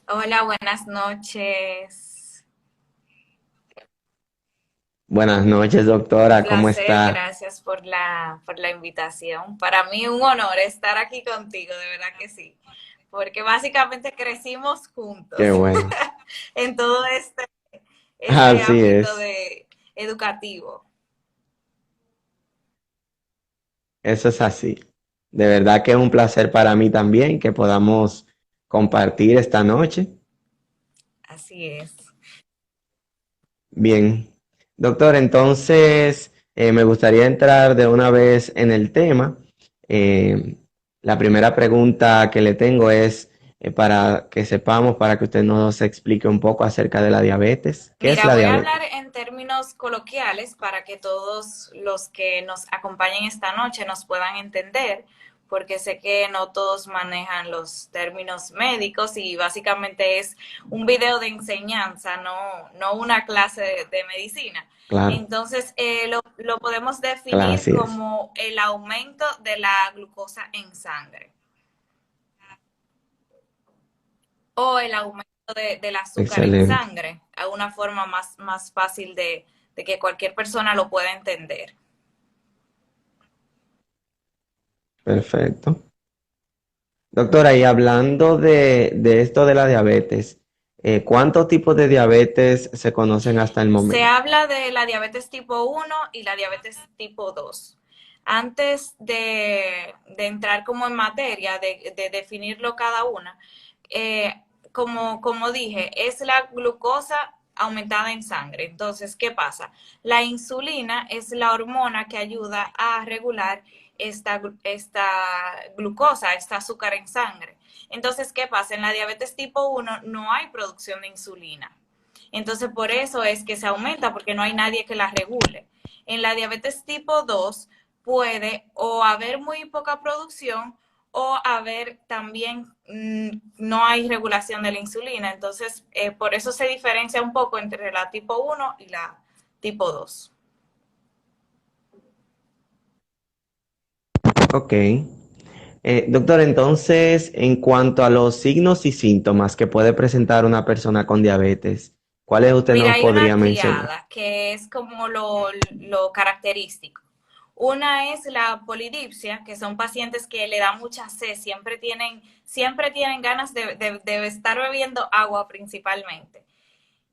Hola, buenas noches. Buenas noches, Un doctora, ¿cómo placer, está? gracias por la invitación. Para mí un honor estar aquí contigo, de verdad que sí, porque básicamente crecimos juntos Qué bueno. en todo este Así ámbito es, de educativo. eso es así. De verdad que es un placer para mí también que podamos compartir esta noche. Así es. Bien, doctor, entonces me gustaría entrar de una vez en el tema. Eh, la primera pregunta que le tengo es para que sepamos, para que usted nos explique un poco acerca de la diabetes. ¿Qué es Mira, la voy a hablar diabetes? en términos coloquiales para que todos los que nos acompañen esta noche nos puedan entender, porque sé que no todos manejan los términos médicos y básicamente es un video de enseñanza, no una clase de medicina. Claro, Entonces, lo podemos claro, definir así es. como el aumento de la glucosa en sangre o el aumento del azúcar en Excelente. sangre, a una forma más fácil de que cualquier persona lo pueda entender. Perfecto. Doctora, y hablando de esto de la diabetes, ¿cuántos tipos de diabetes se conocen hasta el Se momento? habla de la diabetes tipo 1 y la diabetes tipo 2. Antes de entrar como en materia, de definirlo cada una, eh, como dije, es la glucosa aumentada en sangre. Entonces, ¿qué pasa? La insulina es la hormona que ayuda a regular esta glucosa, este azúcar en sangre. Entonces, ¿qué pasa? En la diabetes tipo 1 no hay producción de insulina. Entonces, por eso es que se aumenta, porque no hay nadie que la regule. En la diabetes tipo 2 puede o haber muy poca producción o haber también no hay regulación de la insulina. Entonces, por eso se diferencia un poco entre la tipo 1 y la tipo 2. Ok. Doctor, entonces, en cuanto a los signos y síntomas que puede presentar una persona con diabetes, ¿cuáles usted Mira, nos hay una podría mencionar? triada que es como lo característico. Una es la polidipsia, que son pacientes que le da mucha sed, siempre tienen ganas de estar bebiendo agua principalmente.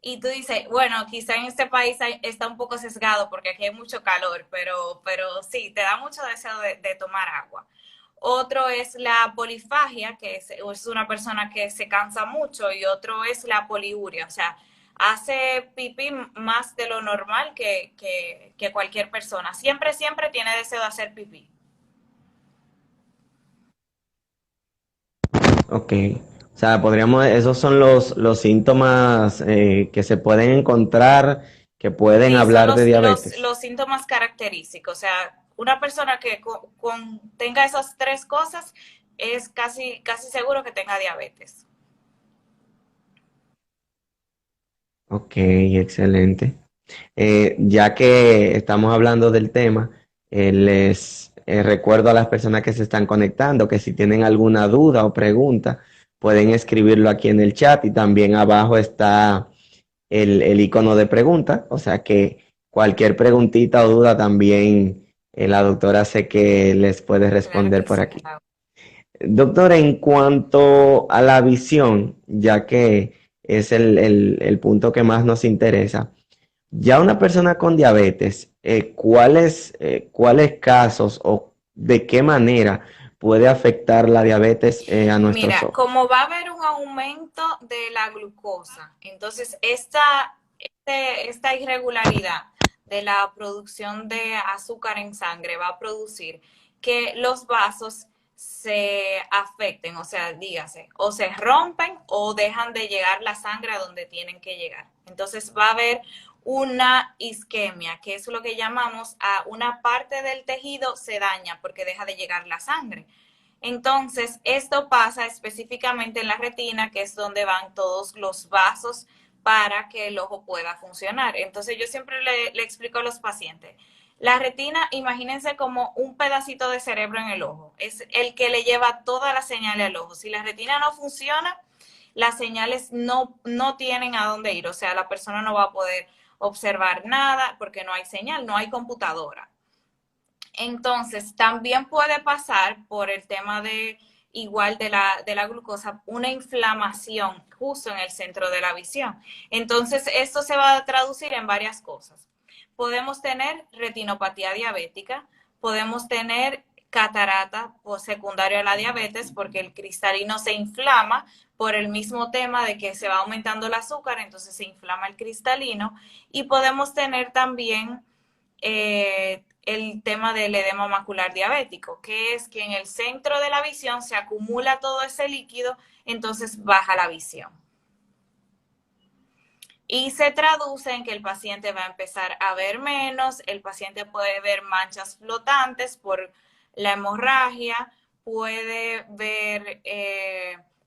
Y tú dices, bueno, quizá en este país está un poco sesgado porque aquí hay mucho calor, pero sí, te da mucho deseo de tomar agua. Otro es la polifagia, que es una persona que se cansa mucho, y otro es la poliuria, o sea, hace pipí más de lo normal que cualquier persona. Siempre tiene deseo de hacer pipí. Ok. O sea, podríamos, esos son los síntomas que se pueden encontrar, que pueden Sí, son hablar de diabetes. los síntomas característicos. O sea, una persona que tenga esas tres cosas es casi seguro que tenga diabetes. Ok, excelente. Ya que estamos hablando del tema, les recuerdo a las personas que se están conectando que si tienen alguna duda o pregunta, pueden escribirlo aquí en el chat y también abajo está el icono de pregunta, o sea que cualquier preguntita o duda también la doctora sé que les puede Claro responder que por sí. aquí. Doctora, en cuanto a la visión, ya que es el punto que más nos interesa, ya una persona con diabetes, ¿cuáles casos o de qué manera puede afectar la diabetes a nuestros Mira, ojos? como va a haber un aumento de la glucosa, entonces esta irregularidad de la producción de azúcar en sangre va a producir que los vasos se afecten, o sea, dígase, o se rompen o dejan de llegar la sangre a donde tienen que llegar. Entonces va a haber una isquemia, que es lo que llamamos a una parte del tejido se daña porque deja de llegar la sangre. Entonces, esto pasa específicamente en la retina, que es donde van todos los vasos para que el ojo pueda funcionar. Entonces, yo siempre le explico a los pacientes, la retina, imagínense como un pedacito de cerebro en el ojo, es el que le lleva toda la señal al ojo. Si la retina no funciona, las señales no tienen a dónde ir, o sea, la persona no va a poder observar nada porque no hay señal, no hay computadora. Entonces, también puede pasar por el tema de igual de la glucosa, una inflamación justo en el centro de la visión. Entonces, esto se va a traducir en varias cosas. Podemos tener retinopatía diabética, podemos tener catarata por secundario a la diabetes porque el cristalino se inflama por el mismo tema de que se va aumentando el azúcar, entonces se inflama el cristalino y podemos tener también el tema del edema macular diabético, que es que en el centro de la visión se acumula todo ese líquido, entonces baja la visión. Y se traduce en que el paciente va a empezar a ver menos, el paciente puede ver manchas flotantes por la hemorragia, puede ver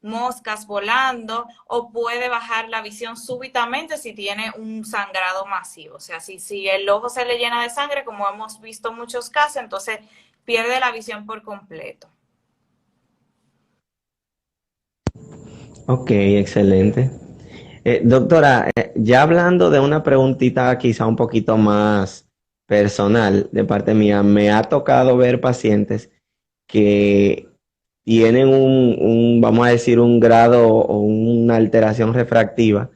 moscas volando o puede bajar la visión súbitamente si tiene un sangrado masivo. O sea, si el ojo se le llena de sangre, como hemos visto en muchos casos, entonces pierde la visión por completo. Ok, excelente. Doctora, ya hablando de una preguntita quizá un poquito más personal de parte mía, me ha tocado ver pacientes que tienen vamos a decir, un grado o una alteración refractiva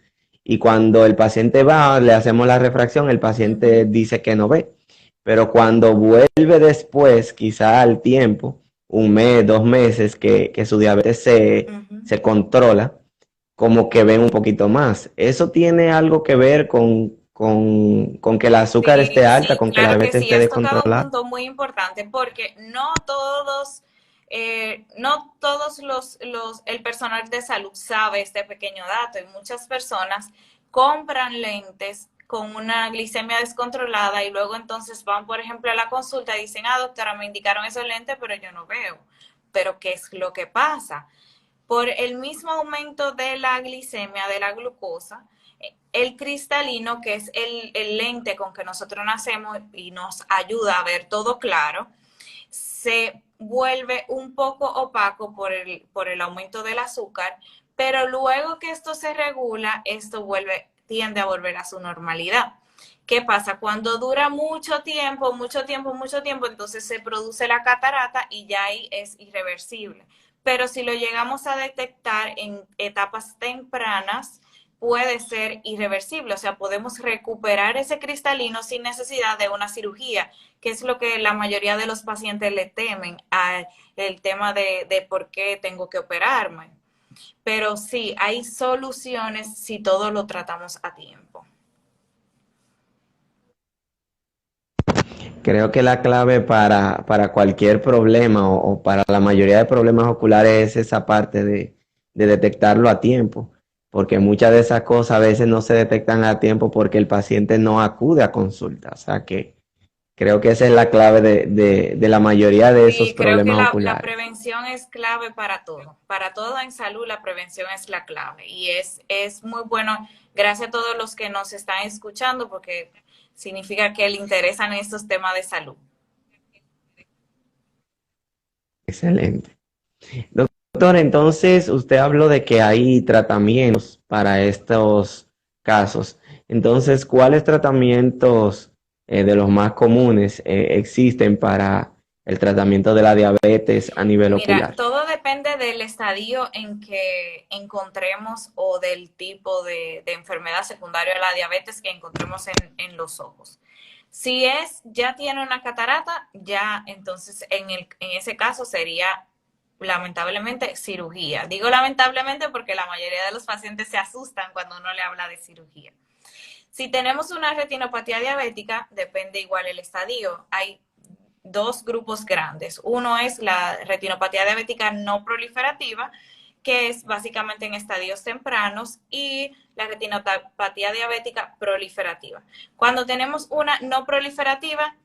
y cuando el paciente va, le hacemos la refracción, el paciente dice que no ve, pero cuando vuelve después, quizá al tiempo, un mes, 2 meses, que su diabetes Uh -huh. se controla, como que ven un poquito más. ¿Eso tiene algo que ver con que el azúcar esté Sí, alta, sí, con que la claro que diabetes sí. esté Has tocado un descontrolada? punto muy importante porque no todos el personal de salud sabe este pequeño dato y muchas personas compran lentes con una glicemia descontrolada y luego entonces van, por ejemplo, a la consulta y dicen, ah, doctora, me indicaron esos lentes, pero yo no veo. Pero ¿qué es lo que pasa? Por el mismo aumento de la glicemia, de la glucosa, el cristalino, que es el lente con que nosotros nacemos y nos ayuda a ver todo claro, se vuelve un poco opaco por el aumento del azúcar, pero luego que esto se regula, esto tiende a volver a su normalidad. ¿Qué pasa? Cuando dura mucho tiempo, mucho tiempo, mucho tiempo, entonces se produce la catarata y ya ahí es irreversible. Pero si lo llegamos a detectar en etapas tempranas, puede ser irreversible, o sea, podemos recuperar ese cristalino sin necesidad de una cirugía, que es lo que la mayoría de los pacientes le temen al tema de por qué tengo que operarme. Pero sí, hay soluciones si todo lo tratamos a tiempo. Creo que la clave para cualquier problema o para la mayoría de problemas oculares es esa parte de detectarlo a tiempo, porque muchas de esas cosas a veces no se detectan a tiempo porque el paciente no acude a consulta. O sea que creo que esa es la clave de la mayoría de esos Sí, creo que problemas la oculares. prevención es clave para todo. Para todo en salud, la prevención es la clave. Y es muy bueno, gracias a todos los que nos están escuchando, porque significa que le interesan estos temas de salud. Excelente. Doctor, entonces usted habló de que hay tratamientos para estos casos. Entonces, ¿cuáles tratamientos de los más comunes existen para el tratamiento de la diabetes a nivel Mira, ocular? todo depende del estadio en que encontremos o del tipo de enfermedad secundaria a la diabetes que encontremos en los ojos. Si ya tiene una catarata, ya entonces en ese caso sería lamentablemente cirugía. Digo lamentablemente porque la mayoría de los pacientes se asustan cuando uno le habla de cirugía. Si tenemos una retinopatía diabética, depende igual el estadio. Hay dos grupos grandes. Uno es la retinopatía diabética no proliferativa, que es básicamente en estadios tempranos, y la retinopatía diabética proliferativa. Cuando tenemos una no proliferativa,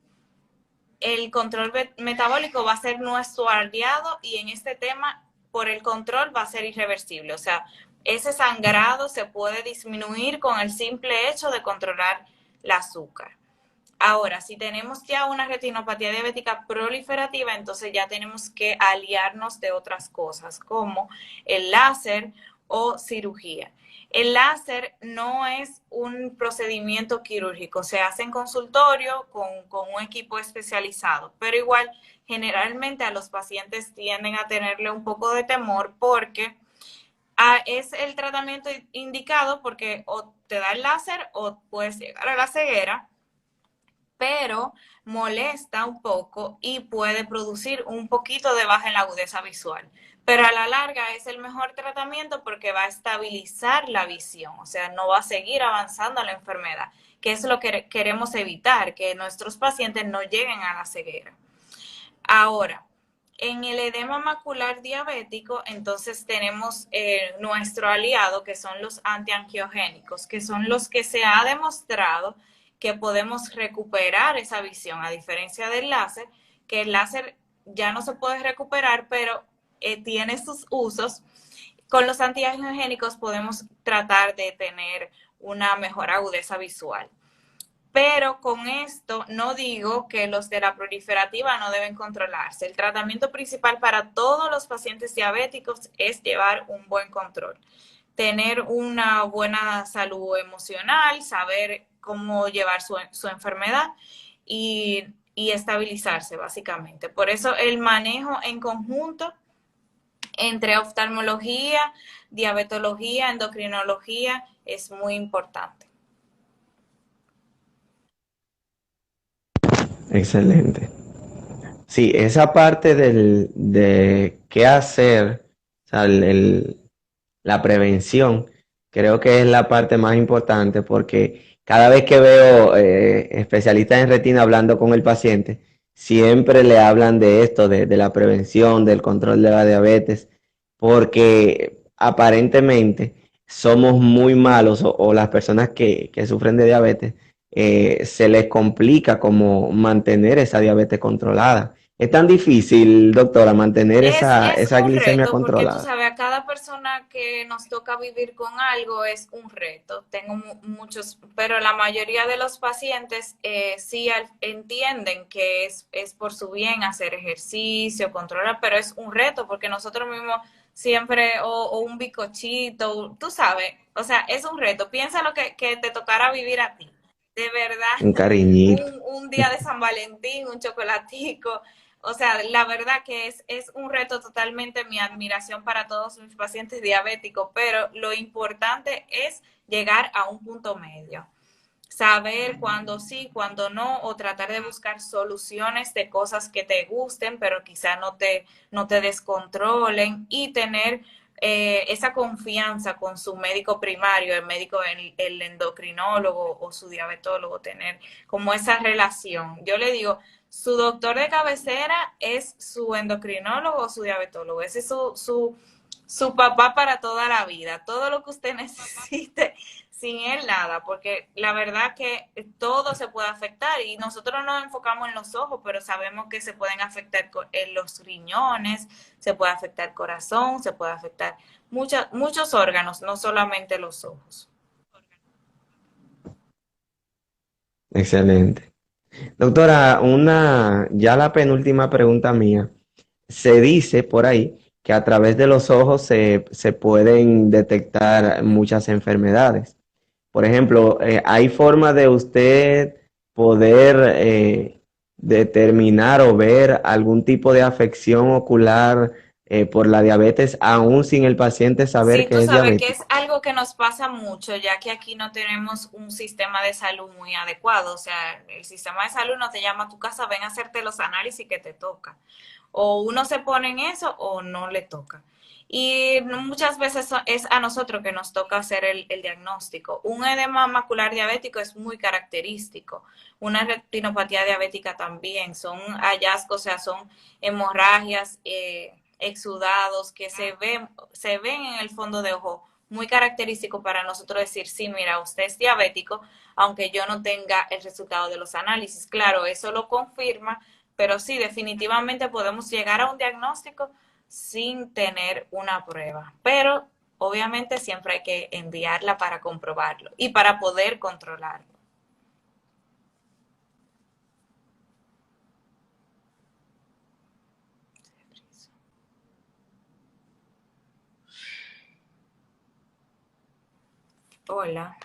el control metabólico va a ser nuestro aliado y en este tema, por el control, va a ser irreversible. O sea, ese sangrado se puede disminuir con el simple hecho de controlar el azúcar. Ahora, si tenemos ya una retinopatía diabética proliferativa, entonces ya tenemos que aliarnos de otras cosas, como el láser o cirugía. El láser no es un procedimiento quirúrgico, se hace en consultorio con un equipo especializado, pero igual generalmente a los pacientes tienden a tenerle un poco de temor porque es el tratamiento indicado porque o te da el láser o puedes llegar a la ceguera, pero molesta un poco y puede producir un poquito de baja en la agudeza visual. Pero a la larga es el mejor tratamiento porque va a estabilizar la visión, o sea, no va a seguir avanzando la enfermedad, que es lo que queremos evitar, que nuestros pacientes no lleguen a la ceguera. Ahora, en el edema macular diabético, entonces tenemos nuestro aliado, que son los antiangiogénicos, que son los que se ha demostrado que podemos recuperar esa visión, a diferencia del láser, que el láser ya no se puede recuperar, pero tiene sus usos. Con los antiangiogénicos podemos tratar de tener una mejor agudeza visual. Pero con esto no digo que los de la proliferativa no deben controlarse. El tratamiento principal para todos los pacientes diabéticos es llevar un buen control, tener una buena salud emocional, saber cómo llevar su enfermedad y estabilizarse básicamente. Por eso el manejo en conjunto entre oftalmología, diabetología, endocrinología es muy importante. Excelente. Sí, esa parte de qué hacer, o sea, la prevención, creo que es la parte más importante porque cada vez que veo especialistas en retina hablando con el paciente, siempre le hablan de esto, de la prevención, del control de la diabetes, porque aparentemente somos muy malos o las personas que sufren de diabetes, se les complica como mantener esa diabetes controlada. Es tan difícil, doctora, mantener Es esa un glicemia reto porque tú controlada. sabes, a cada persona que nos toca vivir con algo es un reto. Tengo muchos, pero la mayoría de los pacientes sí entienden que es por su bien hacer ejercicio, controlar, pero es un reto porque nosotros mismos siempre, o un bicochito, tú sabes, o sea, es un reto. Piensa lo que te tocará vivir a ti. De Un verdad, cariñito. un día de San Valentín, un chocolatico, o sea, la verdad que es un reto totalmente, mi admiración para todos mis pacientes diabéticos, pero lo importante es llegar a un punto medio. Saber cuándo sí, cuándo no, o tratar de buscar soluciones de cosas que te gusten, pero quizá no te descontrolen y tener esa confianza con su médico primario, el médico, el endocrinólogo o su diabetólogo, tener como esa relación. Yo le digo, su doctor de cabecera es su endocrinólogo o su diabetólogo, ese es su papá para toda la vida. Todo lo que usted necesite, sin él nada, porque la verdad que todo se puede afectar y nosotros nos enfocamos en los ojos, pero sabemos que se pueden afectar en los riñones, se puede afectar el corazón, se puede afectar muchos órganos, no solamente los ojos. Excelente. Doctora, ya la penúltima pregunta mía. Se dice por ahí que a través de los ojos se pueden detectar muchas enfermedades. Por ejemplo, ¿hay forma de usted poder determinar o ver algún tipo de afección ocular por la diabetes, aún sin el paciente saber Sí, tú que es sabes que es diabético? algo que nos pasa mucho, ya que aquí no tenemos un sistema de salud muy adecuado. O sea, el sistema de salud no te llama a tu casa, ven a hacerte los análisis que te toca. O uno se pone en eso o no le toca. Y muchas veces es a nosotros que nos toca hacer el diagnóstico. Un edema macular diabético es muy característico. Una retinopatía diabética también. Son hallazgos, o sea, son hemorragias, exudados que se ven en el fondo de ojo, muy característico para nosotros decir, sí, mira, usted es diabético, aunque yo no tenga el resultado de los análisis. Claro, eso lo confirma, pero sí, definitivamente podemos llegar a un diagnóstico sin tener una prueba. Pero obviamente siempre hay que enviarla para comprobarlo y para poder controlarlo. Hola.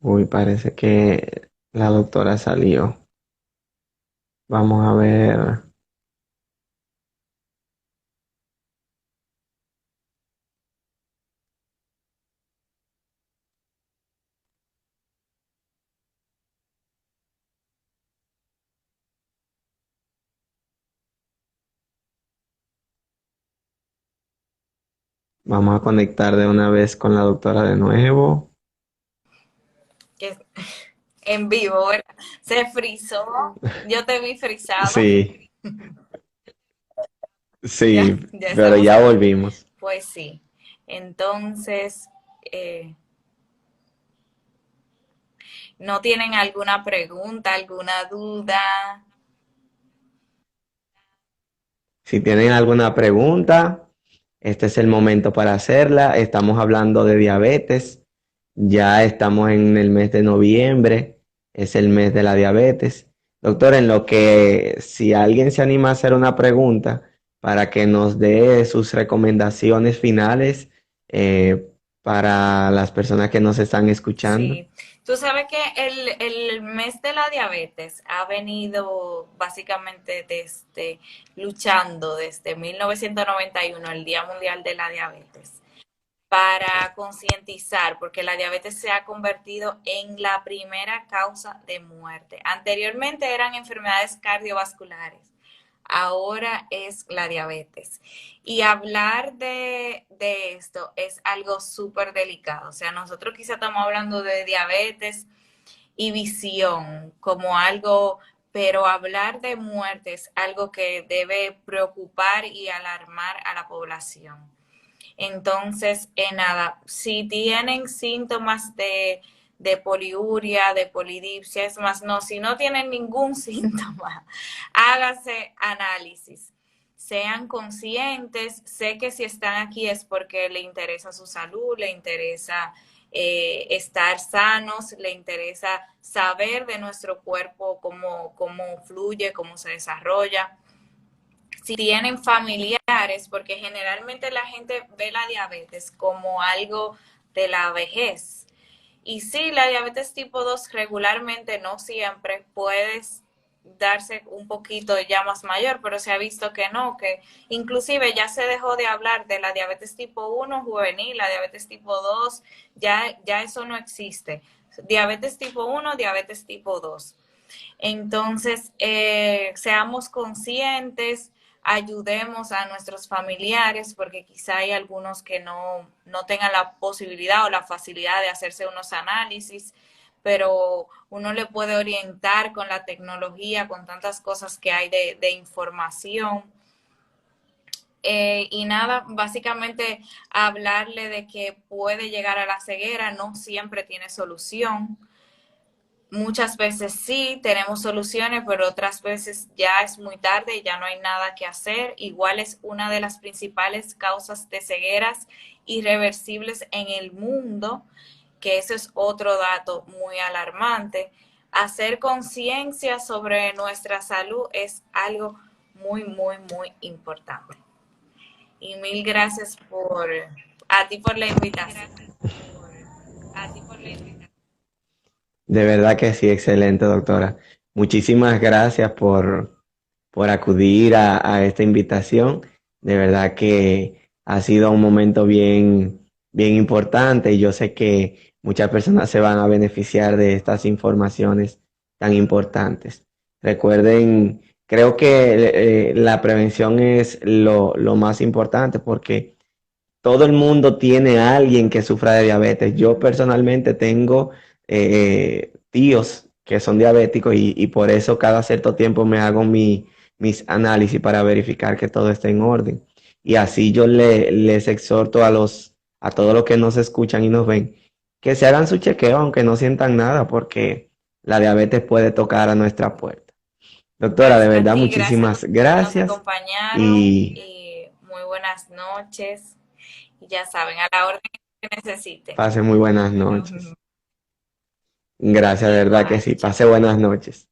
Uy, parece que la doctora salió. Vamos a ver. Vamos a conectar de una vez con la doctora de nuevo. Que en vivo, ¿verdad? Se frizó. Yo te vi frizado. Sí, Ya, sí, ya pero estamos ya aquí. volvimos. Pues sí. Entonces, eh, ¿no tienen alguna pregunta, alguna duda? Si tienen alguna pregunta, este es el momento para hacerla. Estamos hablando de diabetes. Ya estamos en el mes de noviembre. Es el mes de la diabetes. Doctor, en lo que si alguien se anima a hacer una pregunta para que nos dé sus recomendaciones finales para las personas que nos están escuchando. Sí, tú sabes que el mes de la diabetes ha venido básicamente desde luchando desde 1991, el Día Mundial de la Diabetes, para concientizar, porque la diabetes se ha convertido en la primera causa de muerte. Anteriormente eran enfermedades cardiovasculares, ahora es la diabetes. Y hablar de esto es algo súper delicado. O sea, nosotros quizá estamos hablando de diabetes y visión como algo, pero hablar de muerte es algo que debe preocupar y alarmar a la población. Entonces, nada, si tienen síntomas de poliuria, de polidipsia, es más, no, si no tienen ningún síntoma, hágase análisis. Sean conscientes, sé que si están aquí es porque le interesa su salud, le interesa estar sanos, le interesa saber de nuestro cuerpo cómo fluye, cómo se desarrolla, si tienen familiares, porque generalmente la gente ve la diabetes como algo de la vejez. Y sí, la diabetes tipo 2 regularmente, no siempre, puedes darse un poquito ya más mayor, pero se ha visto que no, que inclusive ya se dejó de hablar de la diabetes tipo 1 juvenil, la diabetes tipo 2, ya eso no existe. Diabetes tipo 1, diabetes tipo 2. Entonces, seamos conscientes, ayudemos a nuestros familiares, porque quizá hay algunos que no tengan la posibilidad o la facilidad de hacerse unos análisis, pero uno le puede orientar con la tecnología, con tantas cosas que hay de información. Y nada, básicamente hablarle de que puede llegar a la ceguera, no siempre tiene solución. Muchas veces sí, tenemos soluciones, pero otras veces ya es muy tarde y ya no hay nada que hacer. Igual es una de las principales causas de cegueras irreversibles en el mundo, que eso es otro dato muy alarmante. Hacer conciencia sobre nuestra salud es algo muy importante. Y mil gracias a ti por la invitación. De verdad que sí, excelente, doctora. Muchísimas gracias por acudir a esta invitación. De verdad que ha sido un momento bien importante y yo sé que muchas personas se van a beneficiar de estas informaciones tan importantes. Recuerden, creo que la prevención es lo más importante porque todo el mundo tiene a alguien que sufra de diabetes. Yo personalmente tengo tíos que son diabéticos y por eso cada cierto tiempo me hago mis análisis para verificar que todo esté en orden. Y así yo les exhorto a todos los que nos escuchan y nos ven que se hagan su chequeo aunque no sientan nada porque la diabetes puede tocar a nuestra puerta. Doctora, de Gracias a verdad, ti, gracias muchísimas por los que nos gracias acompañaron y y muy buenas noches. Y ya saben, a la orden que necesiten. pasen muy buenas noches. Gracias, de verdad que Igual, sí. chao. Pase buenas noches.